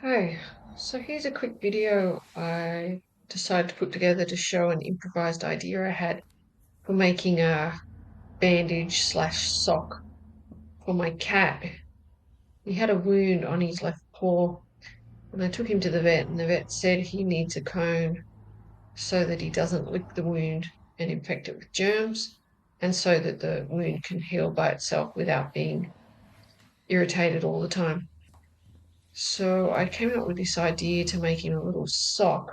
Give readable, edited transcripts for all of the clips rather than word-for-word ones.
Hi, so here's a quick video I decided to put together to show an improvised idea I had for making a bandage slash sock for my cat. He had a wound on his left paw, and I took him to the vet, and the vet said he needs a cone so that he doesn't lick the wound and infect it with germs, and so that the wound can heal by itself without being irritated all the time. So I came up with this idea to make him a little sock,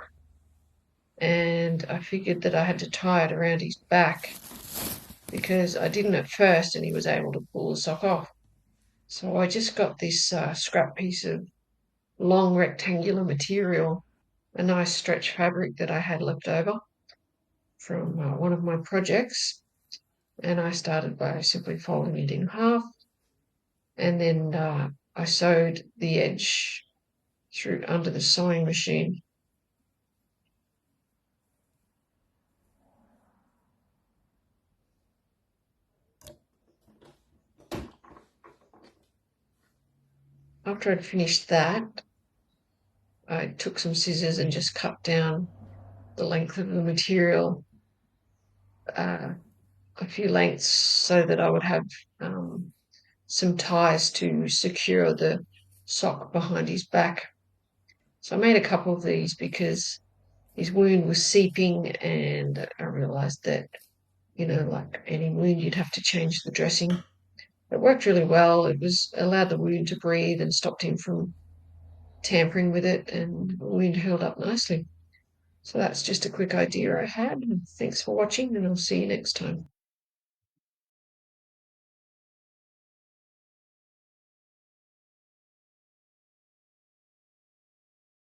and I figured that I had to tie it around his back because I didn't at first, and he was able to pull the sock off. So I just got this scrap piece of long rectangular material, a nice stretch fabric that I had left over from one of my projects, and I started by simply folding it in half, and then I sewed the edge through under the sewing machine. After I'd finished that, I took some scissors and just cut down the length of the material uh, a few lengths so that I would have um, some ties to secure the sock behind his back. So I made a couple of these because his wound was seeping, and I realized that, like any wound, you'd have to change the dressing. It worked really well. It was allowed the wound to breathe and stopped him from tampering with it, and the wound held up nicely. So that's just a quick idea I had. Thanks for watching, and I'll see you next time.